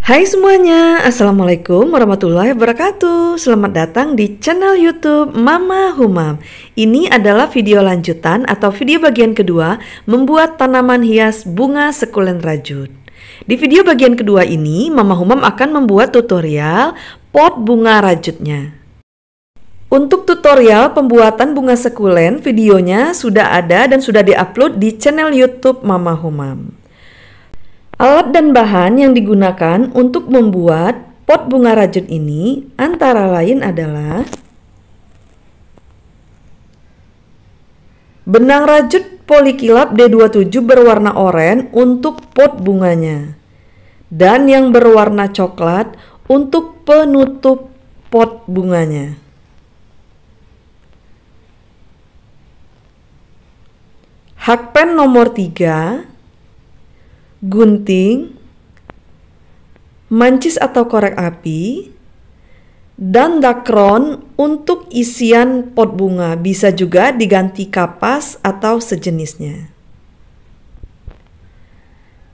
Hai semuanya, Assalamualaikum warahmatullahi wabarakatuh. Selamat datang di channel YouTube Mama Humam. Ini adalah video lanjutan atau video bagian kedua membuat tanaman hias bunga sekulen rajut. Di video bagian kedua ini, Mama Humam akan membuat tutorial pot bunga rajutnya. Untuk tutorial pembuatan bunga sekulen, videonya sudah ada dan sudah diupload di channel YouTube Mama Humam. Alat dan bahan yang digunakan untuk membuat pot bunga rajut ini antara lain adalah benang rajut polikilap D27 berwarna oranye untuk pot bunganya, dan yang berwarna coklat untuk penutup pot bunganya. Hakpen nomor 3, gunting, mancis atau korek api, dan dakron untuk isian pot bunga. Bisa juga diganti kapas atau sejenisnya.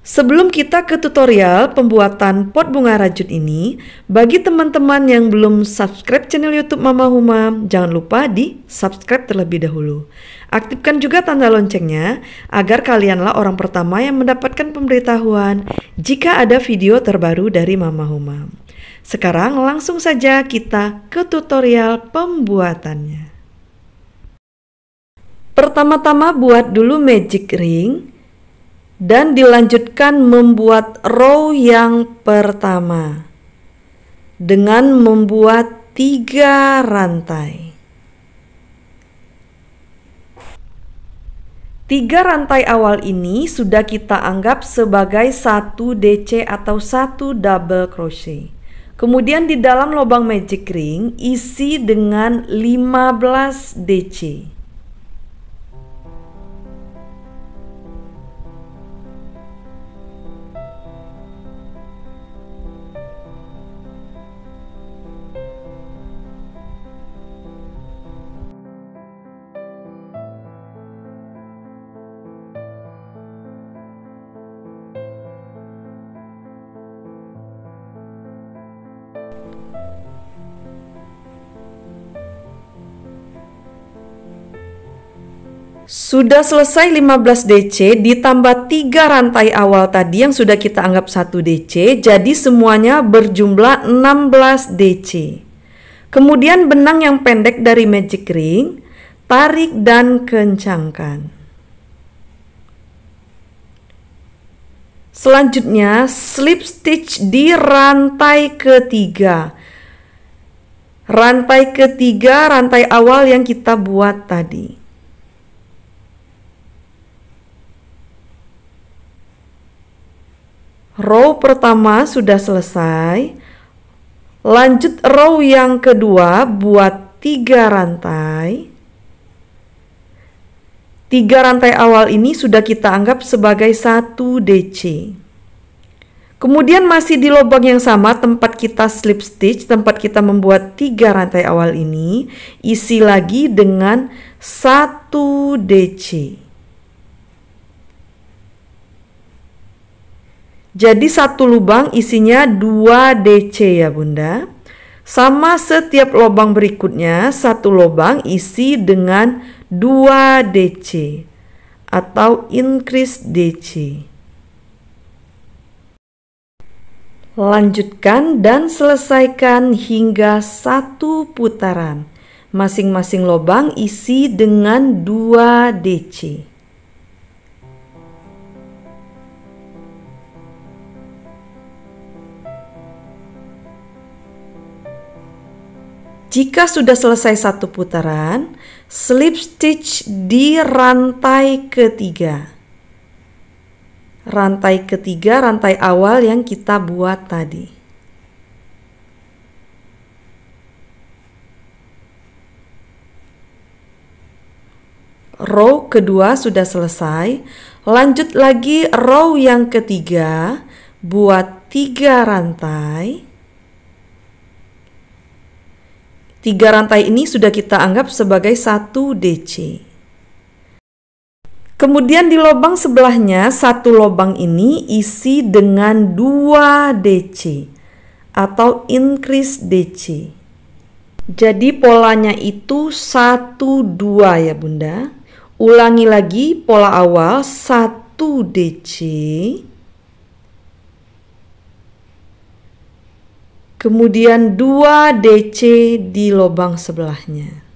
Sebelum kita ke tutorial pembuatan pot bunga rajut ini, bagi teman-teman yang belum subscribe channel YouTube Mama Humam, jangan lupa di subscribe terlebih dahulu. Aktifkan juga tanda loncengnya agar kalianlah orang pertama yang mendapatkan pemberitahuan jika ada video terbaru dari Mama Humam. Sekarang langsung saja kita ke tutorial pembuatannya. Pertama-tama buat dulu magic ring dan dilanjutkan membuat row yang pertama dengan membuat 3 rantai. 3 rantai awal ini sudah kita anggap sebagai 1 DC atau 1 double crochet. Kemudian di dalam lubang magic ring isi dengan 15 DC. Sudah selesai 15 DC ditambah 3 rantai awal tadi yang sudah kita anggap 1 DC, jadi semuanya berjumlah 16 DC. Kemudian benang yang pendek dari magic ring, tarik dan kencangkan. Selanjutnya slip stitch di rantai ketiga. Rantai ketiga, rantai awal yang kita buat tadi. Row pertama sudah selesai. Lanjut row yang kedua, buat 3 rantai. 3 rantai awal ini sudah kita anggap sebagai 1 DC. Kemudian masih di lubang yang sama tempat kita slip stitch, tempat kita membuat 3 rantai awal ini, isi lagi dengan 1 DC. Jadi satu lubang isinya 2 DC ya Bunda. Sama setiap lubang berikutnya, satu lubang isi dengan 2 DC atau increase DC. Lanjutkan dan selesaikan hingga 1 putaran. Masing-masing lubang isi dengan 2 DC. Jika sudah selesai 1 putaran, slip stitch di rantai ketiga. Rantai ketiga, rantai awal yang kita buat tadi. Row kedua sudah selesai. Lanjut lagi row yang ketiga, buat 3 rantai. 3 rantai ini sudah kita anggap sebagai 1 DC. Kemudian di lubang sebelahnya, satu lubang ini isi dengan 2 DC atau increase DC. Jadi polanya itu 1, 2 ya Bunda. Ulangi lagi pola awal, 1 DC. Kemudian 2 DC di lubang sebelahnya.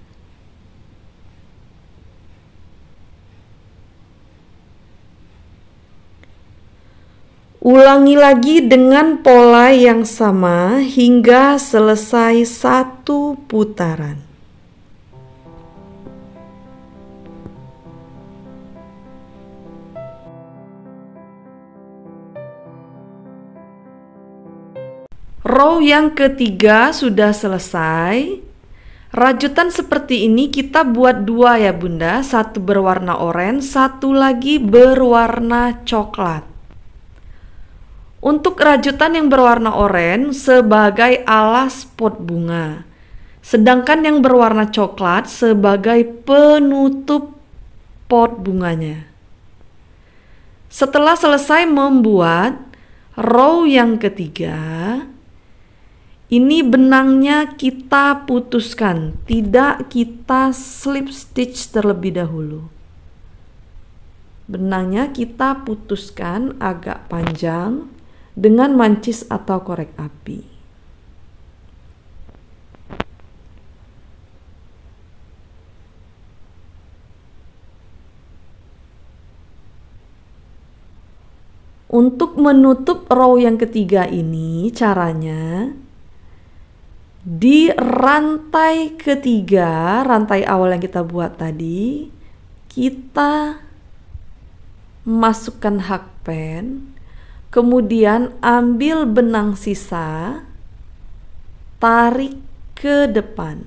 Ulangi lagi dengan pola yang sama hingga selesai 1 putaran. Row yang ketiga sudah selesai. Rajutan seperti ini kita buat 2 ya Bunda, satu berwarna oranye, satu lagi berwarna coklat. Untuk rajutan yang berwarna oranye sebagai alas pot bunga, sedangkan yang berwarna coklat sebagai penutup pot bunganya. Setelah selesai membuat row yang ketiga, ini benangnya kita putuskan, tidak kita slip stitch terlebih dahulu. Benangnya kita putuskan agak panjang dengan mancis atau korek api. Untuk menutup row yang ketiga ini caranya di rantai ketiga, rantai awal yang kita buat tadi, kita masukkan hakpen. Kemudian ambil benang sisa, tarik ke depan.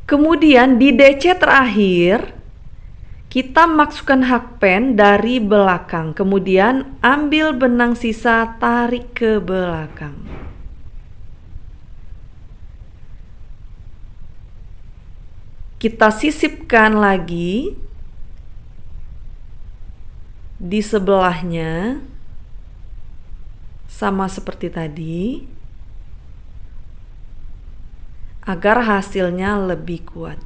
Kemudian di DC terakhir, kita masukkan hakpen dari belakang. Kemudian ambil benang sisa, tarik ke belakang. Kita sisipkan lagi di sebelahnya, sama seperti tadi, agar hasilnya lebih kuat.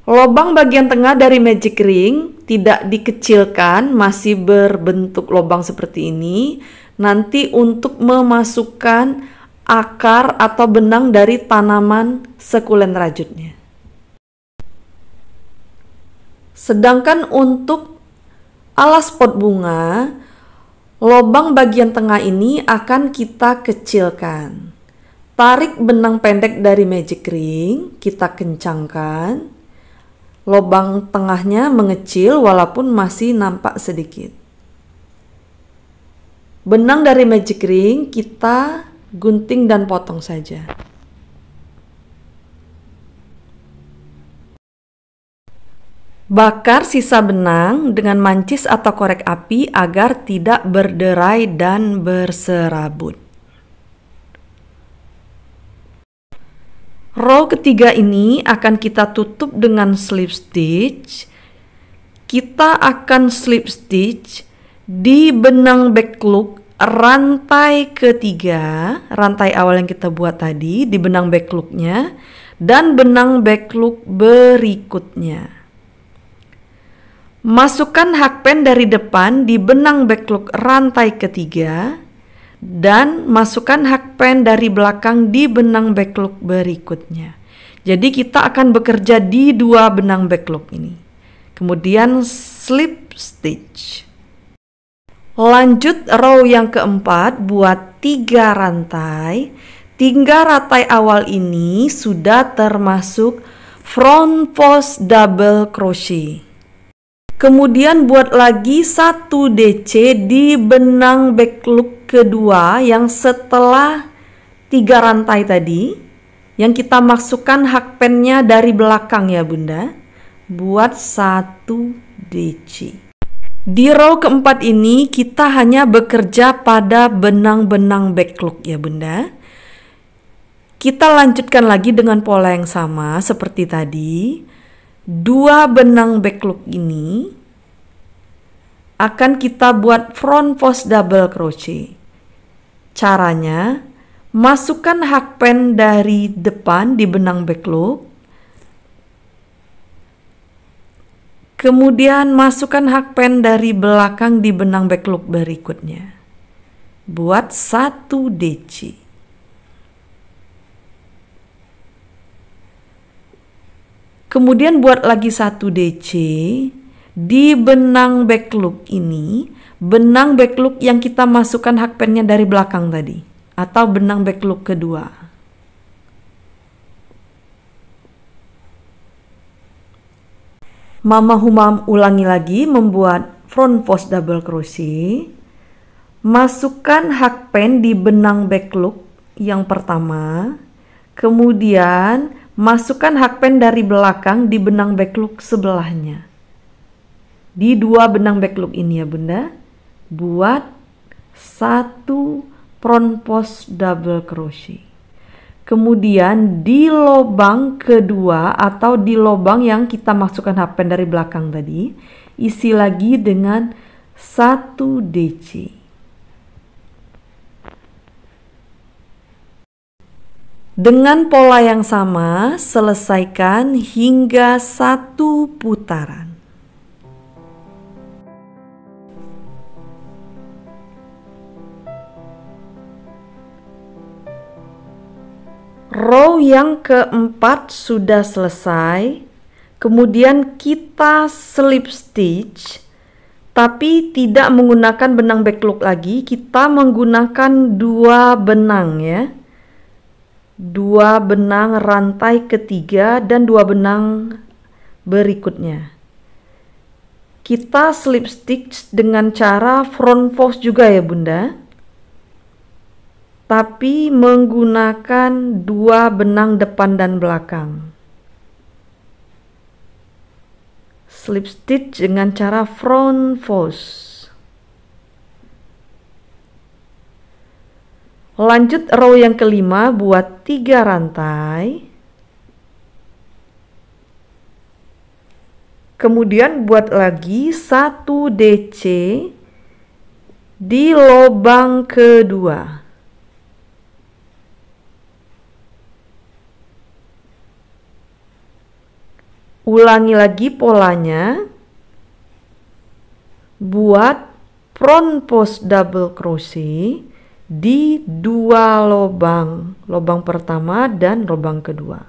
Lubang bagian tengah dari magic ring tidak dikecilkan, masih berbentuk lubang seperti ini. Nanti untuk memasukkan akar atau benang dari tanaman sekulen rajutnya. Sedangkan untuk alas pot bunga, lubang bagian tengah ini akan kita kecilkan. Tarik benang pendek dari magic ring, kita kencangkan. Lubang tengahnya mengecil walaupun masih nampak sedikit. Benang dari magic ring kita gunting dan potong saja. Bakar sisa benang dengan mancis atau korek api agar tidak berderai dan berserabut. Row ketiga ini akan kita tutup dengan slip stitch. Kita akan slip stitch di benang backloop rantai ketiga, rantai awal yang kita buat tadi di benang backloopnya dan benang backloop berikutnya. Masukkan hakpen dari depan di benang backloop rantai ketiga dan masukkan hakpen dari belakang di benang backloop berikutnya. Jadi kita akan bekerja di 2 benang backloop ini. Kemudian slip stitch. Lanjut row yang keempat, buat 3 rantai. 3 rantai awal ini sudah termasuk front post double crochet. Kemudian buat lagi 1 DC di benang backloop kedua yang setelah 3 rantai tadi, yang kita masukkan hakpennya dari belakang ya Bunda. Buat 1 DC. Di row keempat ini kita hanya bekerja pada benang-benang backlog ya Bunda. Kita lanjutkan lagi dengan pola yang sama seperti tadi. 2 benang backlog ini akan kita buat front post double crochet. Caranya, masukkan hakpen dari depan di benang backlog. Kemudian masukkan hakpen dari belakang di benang backlog berikutnya. Buat 1 DC. Kemudian buat lagi 1 DC di benang backlog ini, benang backlog yang kita masukkan hakpennya dari belakang tadi, atau benang backlog kedua. Mama Humam ulangi lagi membuat front post double crochet. Masukkan hakpen di benang backlog yang pertama. Kemudian masukkan hakpen dari belakang di benang backlog sebelahnya. Di 2 benang backlog ini ya Bunda. Buat 1 front post double crochet. Kemudian di lubang kedua atau di lubang yang kita masukkan hakpen dari belakang tadi, isi lagi dengan 1 DC. Dengan pola yang sama, selesaikan hingga 1 putaran. Row yang keempat sudah selesai. Kemudian kita slip stitch, tapi tidak menggunakan benang backlog lagi. Kita menggunakan 2 benang ya. 2 benang rantai ketiga dan 2 benang berikutnya. Kita slip stitch dengan cara front post juga ya Bunda. Tapi menggunakan 2 benang depan dan belakang. Slip stitch dengan cara front post. Lanjut row yang kelima, buat 3 rantai. Kemudian buat lagi 1 DC di lubang kedua. Ulangi lagi polanya. Buat front post double crochet di 2 lubang. Lubang pertama dan lubang kedua.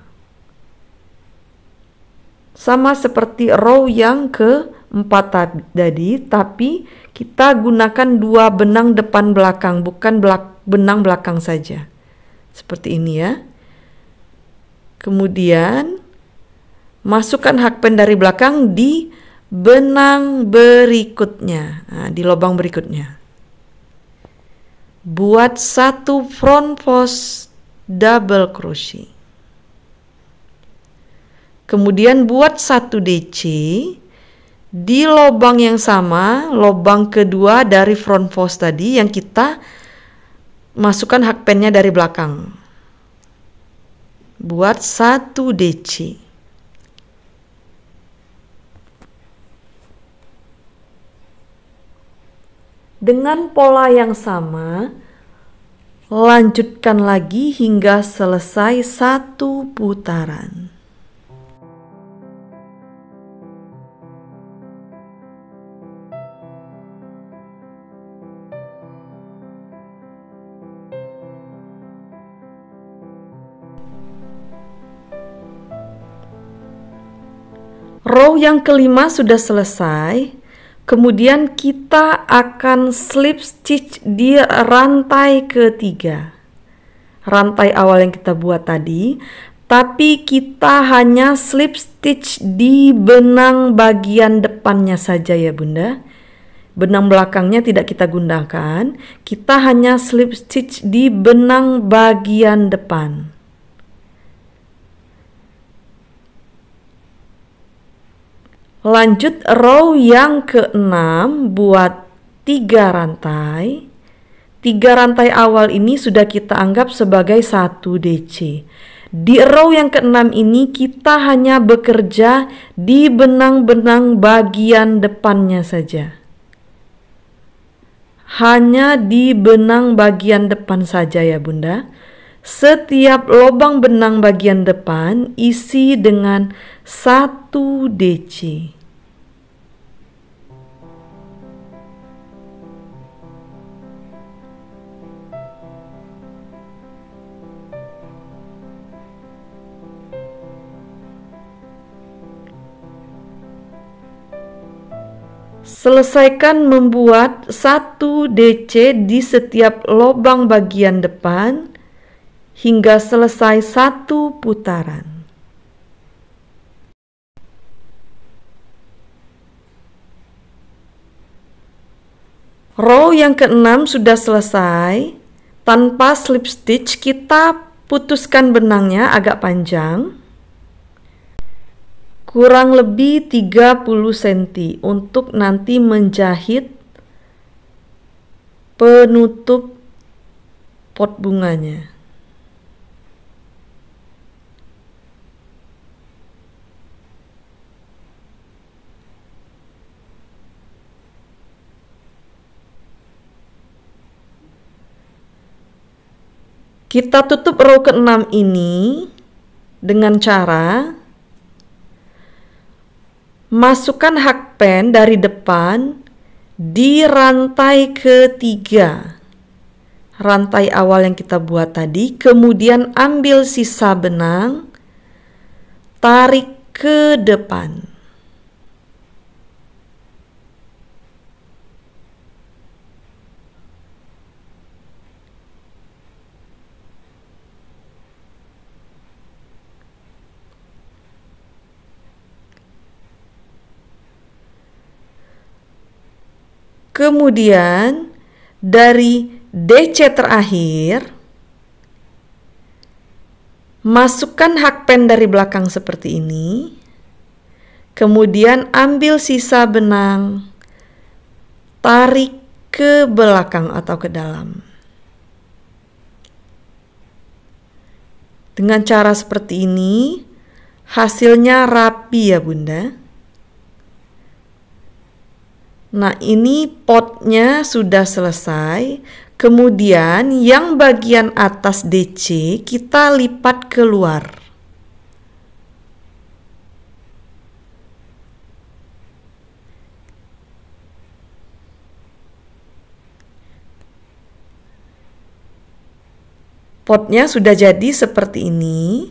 Sama seperti row yang keempat tadi, tapi kita gunakan 2 benang depan belakang, bukan benang belakang saja. Seperti ini ya. Kemudian masukkan hakpen dari belakang di benang berikutnya, di lubang berikutnya. Buat 1 front post double crochet. Kemudian buat 1 DC di lubang yang sama, lubang kedua dari front post tadi yang kita masukkan hakpennya dari belakang. Buat 1 DC. Dengan pola yang sama, lanjutkan lagi hingga selesai 1 putaran. Row yang kelima sudah selesai. Kemudian kita akan slip stitch di rantai ketiga. Rantai awal yang kita buat tadi, tapi kita hanya slip stitch di benang bagian depannya saja ya Bunda. Benang belakangnya tidak kita gunakan, kita hanya slip stitch di benang bagian depan. Lanjut row yang ke-6, buat 3 rantai. 3 rantai awal ini sudah kita anggap sebagai 1 DC. Di row yang ke-6 ini kita hanya bekerja di benang-benang bagian depannya saja. Hanya di benang bagian depan saja ya Bunda. Setiap lubang benang bagian depan isi dengan 1 DC. Selesaikan membuat 1 DC di setiap lubang bagian depan hingga selesai 1 putaran. Row yang ke-6 sudah selesai. Tanpa slip stitch kita putuskan benangnya agak panjang, kurang lebih 30 cm untuk nanti menjahit penutup pot bunganya. Kita tutup row ke-6 ini dengan cara masukkan hakpen dari depan di rantai ketiga, rantai awal yang kita buat tadi, kemudian ambil sisa benang, tarik ke depan. Kemudian dari DC terakhir, masukkan hakpen dari belakang seperti ini. Kemudian ambil sisa benang, tarik ke belakang atau ke dalam. Dengan cara seperti ini, hasilnya rapi ya Bunda. Nah, ini potnya sudah selesai. Kemudian yang bagian atas DC kita lipat keluar. Potnya sudah jadi seperti ini.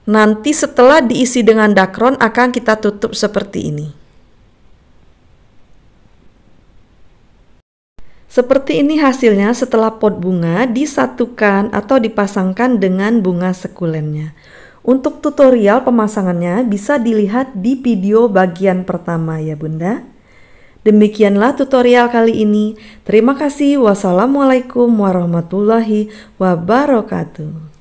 Nanti setelah diisi dengan dakron akan kita tutup seperti ini. Seperti ini hasilnya setelah pot bunga disatukan atau dipasangkan dengan bunga sekulennya. Untuk tutorial pemasangannya bisa dilihat di video bagian pertama ya Bunda. Demikianlah tutorial kali ini. Terima kasih. Wassalamualaikum warahmatullahi wabarakatuh.